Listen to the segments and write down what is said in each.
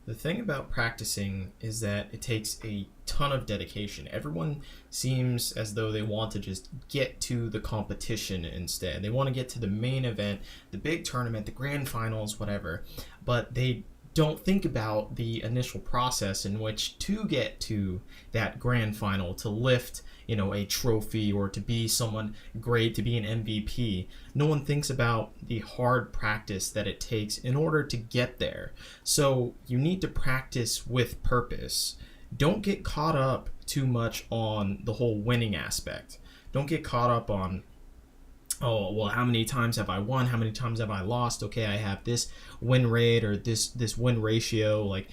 The thing about practicing is that it takes a ton of dedication. Everyone seems as though they want to just get to the competition instead. They want to get to the main event, the big tournament, the grand finals, whatever. But they don't think about the initial process in which to get to that grand final, to lift, a trophy, or to be someone great, to be an MVP. No one thinks about the hard practice that it takes in order to get there. So you need to practice with purpose. Don't get caught up too much on the whole winning aspect. Don't get caught up on, oh, well, how many times have I won, how many times have I lost, okay, I have this win rate or this win ratio. Like,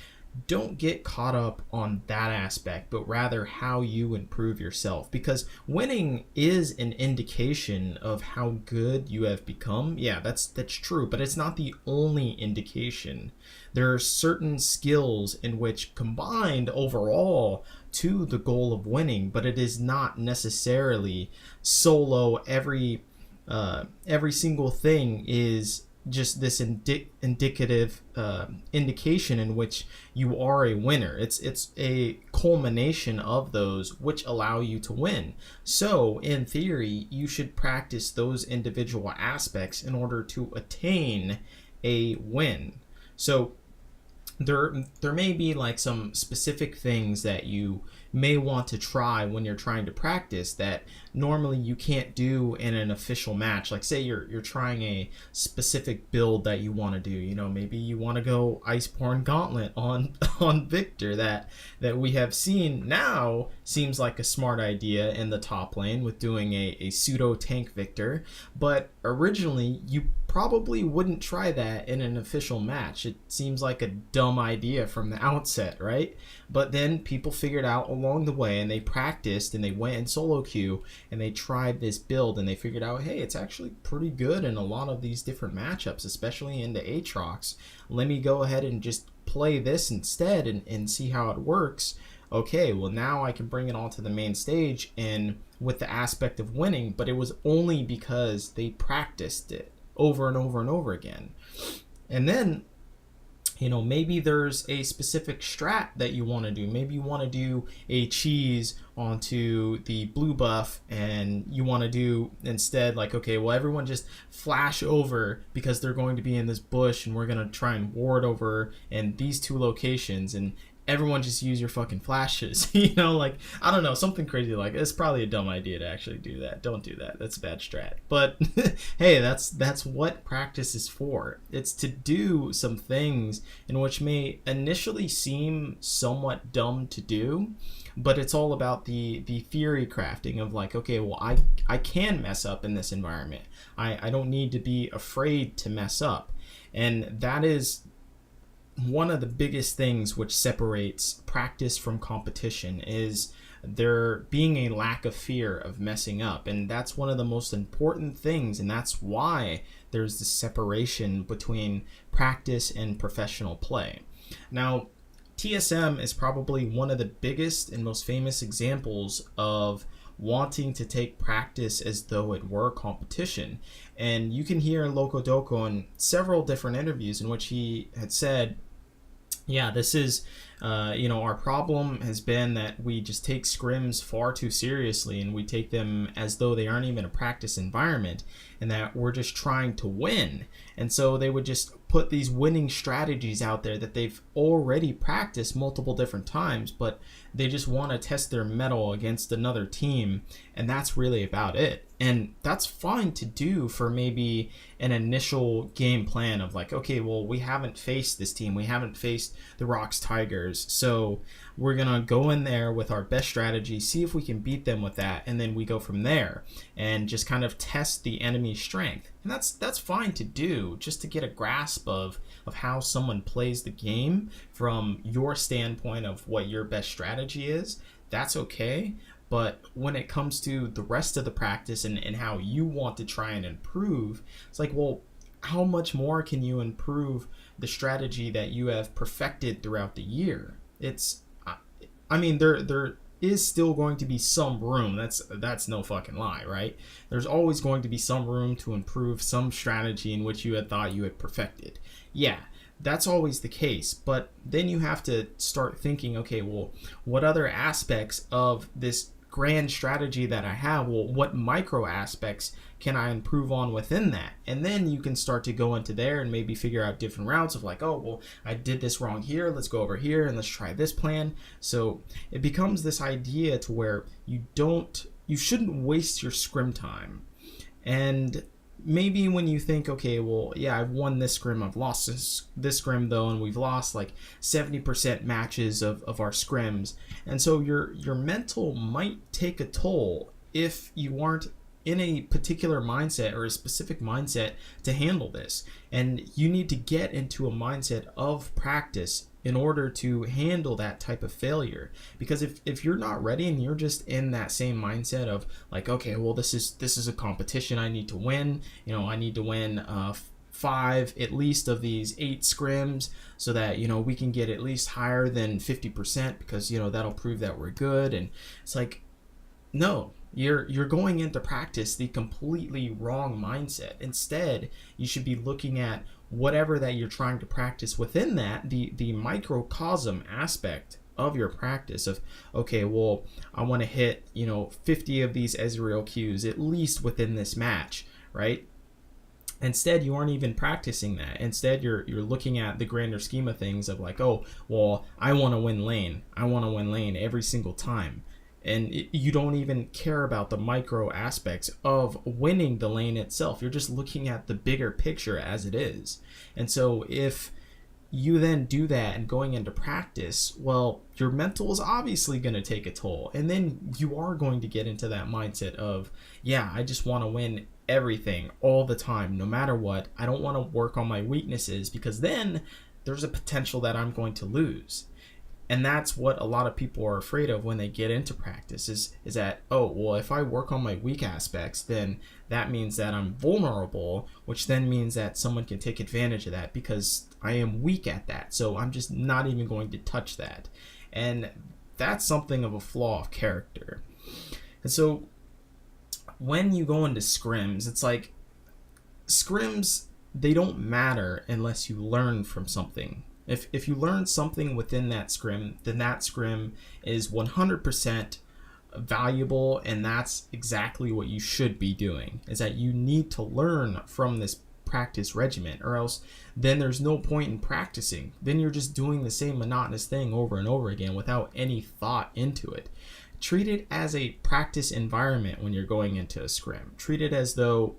don't get caught up on that aspect, but rather how you improve yourself, because winning is an indication of how good you have become. Yeah, that's true, but it's not the only indication. There are certain skills in which combined overall to the goal of winning, but it is not necessarily solo. Every single thing is just this indicative indication in which you are a winner. It's a culmination of those which allow you to win. So in theory, you should practice those individual aspects in order to attain a win. So there may be like some specific things that you may want to try when you're trying to practice that normally you can't do in an official match. Like, say you're trying a specific build that you want to do. Maybe you want to go Iceborne Gauntlet on on Victor, that we have seen now seems like a smart idea in the top lane with doing a pseudo tank Victor, but originally you probably wouldn't try that in an official match. It seems like a dumb idea from the outset, right? But then people figured out along the way, and they practiced, and they went in solo queue, and they tried this build, and they figured out, hey, it's actually pretty good in a lot of these different matchups, especially into Aatrox. Let me go ahead and just play this instead and see how it works. Okay, well, now I can bring it all to the main stage and with the aspect of winning, but it was only because they practiced it over and over and over again. And then, maybe there's a specific strat that you want to do. Maybe you want to do a cheese onto the blue buff, and you want to do instead, like, okay, well, everyone just flash over because they're going to be in this bush, and we're going to try and ward over in these two locations, and everyone just use your fucking flashes. Like, I don't know, something crazy like it's probably a dumb idea to actually do that. Don't do that. That's a bad strat. But hey, that's what practice is for. It's to do some things in which may initially seem somewhat dumb to do, but it's all about the theory crafting of like, okay, well, I can mess up in this environment. I don't need to be afraid to mess up. And that is one of the biggest things which separates practice from competition, is there being a lack of fear of messing up. And that's one of the most important things, and that's why there's this separation between practice and professional play. Now, TSM is probably one of the biggest and most famous examples of wanting to take practice as though it were competition. And you can hear Loco Doco in several different interviews in which he had said, yeah, this is, our problem has been that we just take scrims far too seriously, and we take them as though they aren't even a practice environment, and that we're just trying to win. And so they would just put these winning strategies out there that they've already practiced multiple different times, but they just want to test their mettle against another team, and that's really about it. And that's fine to do for maybe an initial game plan of like, okay, well, we haven't faced this team. We haven't faced the Rocks Tigers. So we're going to go in there with our best strategy, see if we can beat them with that. And then we go from there and just kind of test the enemy's strength. And that's fine to do, just to get a grasp of how someone plays the game from your standpoint of what your best strategy is. That's okay. But when it comes to the rest of the practice and how you want to try and improve, it's like, well, how much more can you improve the strategy that you have perfected throughout the year? There is still going to be some room. That's no fucking lie, right? There's always going to be some room to improve some strategy in which you had thought you had perfected. Yeah, that's always the case. But then you have to start thinking, okay, well, what other aspects of this grand strategy that I have, well, what micro aspects can I improve on within that? And then you can start to go into there and maybe figure out different routes of like, oh, well, I did this wrong here. Let's go over here and let's try this plan. So it becomes this idea to where you shouldn't waste your scrim time. And maybe when you think, okay, well, yeah, I've won this scrim, I've lost this scrim though, and we've lost like 70% matches of our scrims. And so your mental might take a toll if you aren't in a particular mindset or a specific mindset to handle this. And you need to get into a mindset of practice in order to handle that type of failure. Because if you're not ready and you're just in that same mindset of like, okay, well, this is a competition, I need to win, I need to win 5 at least of these 8 scrims so that we can get at least higher than 50% because that'll prove that we're good. And it's like, no, you're going into practice the completely wrong mindset. Instead, you should be looking at whatever that you're trying to practice within that, the microcosm aspect of your practice of, okay, well, I want to hit 50 of these Ezreal Qs at least within this match, right? Instead, you aren't even practicing that. Instead, you're looking at the grander scheme of things of like, oh, well, I want to win lane. I want to win lane every single time. And you don't even care about the micro aspects of winning the lane itself. You're just looking at the bigger picture as it is. And so if you then do that and going into practice, well, your mental is obviously going to take a toll. And then you are going to get into that mindset of, yeah, I just want to win everything all the time, no matter what. I don't want to work on my weaknesses because then there's a potential that I'm going to lose. And that's what a lot of people are afraid of when they get into practice is that, oh, well, if I work on my weak aspects, then that means that I'm vulnerable, which then means that someone can take advantage of that because I am weak at that. So I'm just not even going to touch that. And that's something of a flaw of character. And so when you go into scrims, it's like scrims, they don't matter unless you learn from something. If you learn something within that scrim, then that scrim is 100% valuable, and that's exactly what you should be doing, is that you need to learn from this practice regimen, or else then there's no point in practicing. Then you're just doing the same monotonous thing over and over again without any thought into it. Treat it as a practice environment when you're going into a scrim. Treat it as though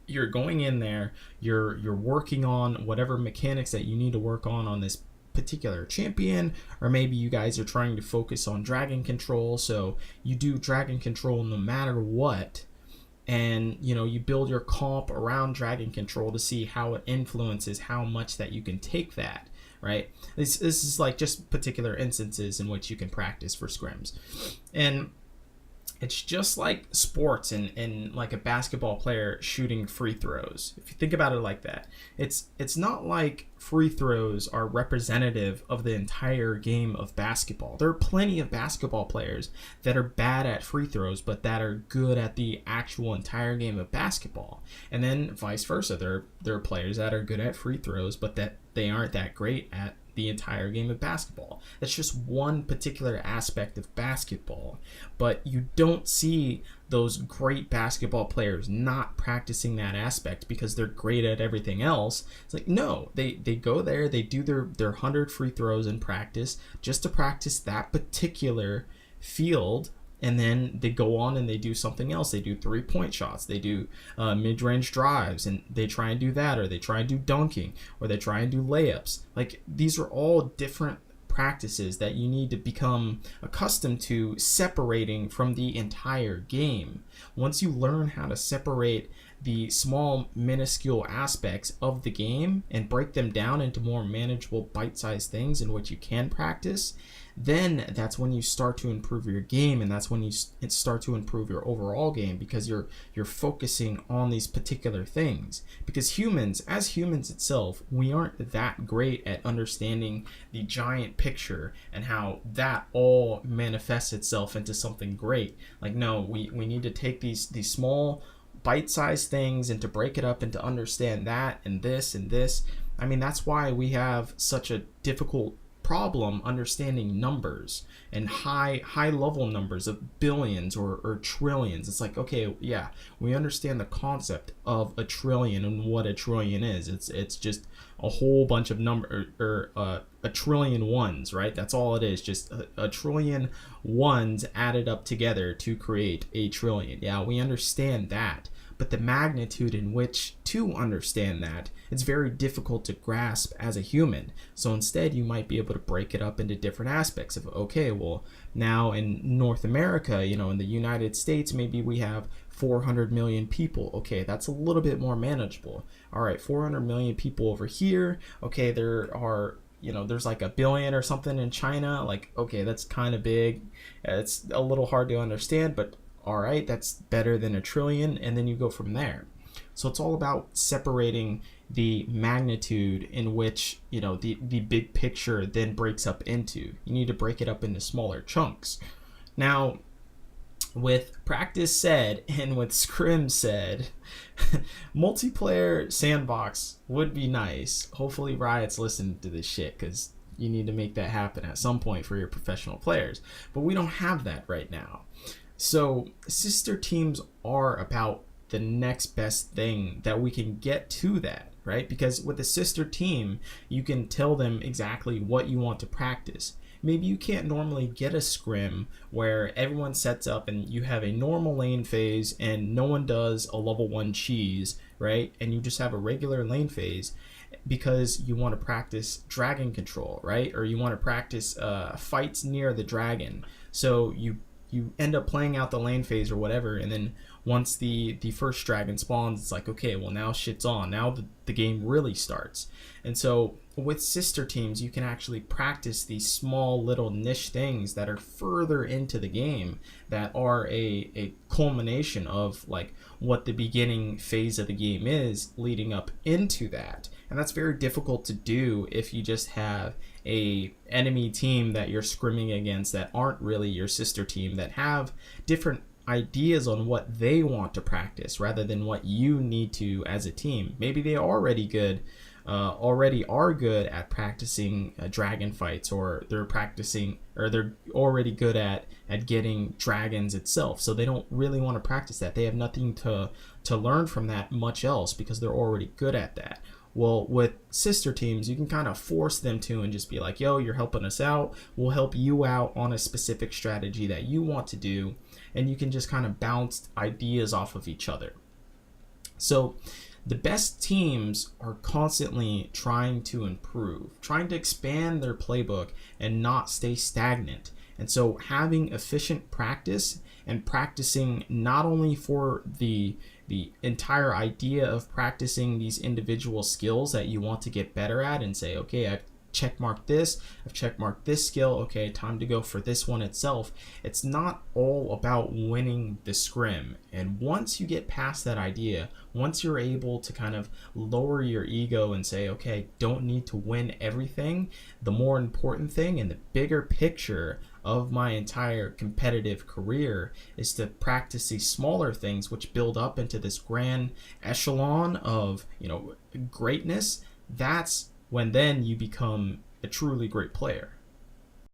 you're going in there, you're working on whatever mechanics that you need to work on this particular champion, or maybe you guys are trying to focus on dragon control, so you do dragon control no matter what, and you build your comp around dragon control to see how it influences how much that you can take that, right? This is like just particular instances in which you can practice for scrims. And it's just like sports and like a basketball player shooting free throws. If you think about it like that, it's not like free throws are representative of the entire game of basketball. There are plenty of basketball players that are bad at free throws, but that are good at the actual entire game of basketball. And then vice versa. There are players that are good at free throws, but that they aren't that great at the entire game of basketball. That's just one particular aspect of basketball. But you don't see those great basketball players not practicing that aspect because they're great at everything else. It's like, no, they go there, they do their 100 free throws in practice just to practice that particular field. And then they go on and they do something else. They do 3-point shots. They do mid-range drives, and they try and do that, or they try and do dunking, or they try and do layups. Like, these are all different practices that you need to become accustomed to separating from the entire game. Once you learn how to separate the small, minuscule aspects of the game and break them down into more manageable, bite-sized things in which you can practice, then that's when you start to improve your game, and that's when you start to improve your overall game, because you're focusing on these particular things. Because as humans itself, we aren't that great at understanding the giant picture and how that all manifests itself into something great. Like, no, we need to take these small bite-sized things and to break it up and to understand that and this I mean, that's why we have such a difficult problem understanding numbers and high level numbers of billions or trillions. It's like, okay, yeah, we understand the concept of a trillion and what a trillion is. It's just a whole bunch of a trillion ones, right? That's all it is, just a trillion ones added up together to create a trillion. Yeah, we understand that, but the magnitude in which to understand that, it's very difficult to grasp as a human. So instead, you might be able to break it up into different aspects of, okay, well, now in North America, in the United States, maybe we have 400 million people. Okay, that's a little bit more manageable. All right, 400 million people over here. Okay, there are there's like a billion or something in China. Like, okay, that's kind of big. It's a little hard to understand, but all right, that's better than a trillion, and then you go from there. So it's all about separating the magnitude in which the big picture then breaks up into. You need to break it up into smaller chunks. Now, with practice said and with scrim said, multiplayer sandbox would be nice. Hopefully Riot's listening to this shit, because you need to make that happen at some point for your professional players. But we don't have that right now. So sister teams are about the next best thing that we can get to that, right? Because with a sister team, you can tell them exactly what you want to practice. Maybe you can't normally get a scrim where everyone sets up and you have a normal lane phase and no one does a level 1 cheese, right? And you just have a regular lane phase because you want to practice dragon control, right? Or you want to practice fights near the dragon. So you end up playing out the lane phase or whatever, and then once the first dragon spawns, it's like, okay, well, now shit's on. Now the game really starts. And so with sister teams, you can actually practice these small little niche things that are further into the game, that are a culmination of like what the beginning phase of the game is leading up into that. And that's very difficult to do if you just have a enemy team that you're scrimming against that aren't really your sister team, that have different ideas on what they want to practice rather than what you need to as a team. Maybe they are already are good at practicing dragon fights, or they're already good at getting dragons itself, so they don't really want to practice that. They have nothing to learn from that much else because they're already good at that. Well, with sister teams, you can kind of force them to and just be like, yo, you're helping us out. We'll help you out on a specific strategy that you want to do. And you can just kind of bounce ideas off of each other. So the best teams are constantly trying to improve, trying to expand their playbook and not stay stagnant. And so having efficient practice and practicing not only for the entire idea of practicing these individual skills that you want to get better at and say, okay, I've checkmarked this, I've checkmarked this skill, okay, time to go for this one itself. It's not all about winning the scrim. And once you get past that idea, once you're able to kind of lower your ego and say, okay, don't need to win everything, the more important thing and the bigger picture of my entire competitive career is to practice these smaller things which build up into this grand echelon of greatness. That's when then you become a truly great player.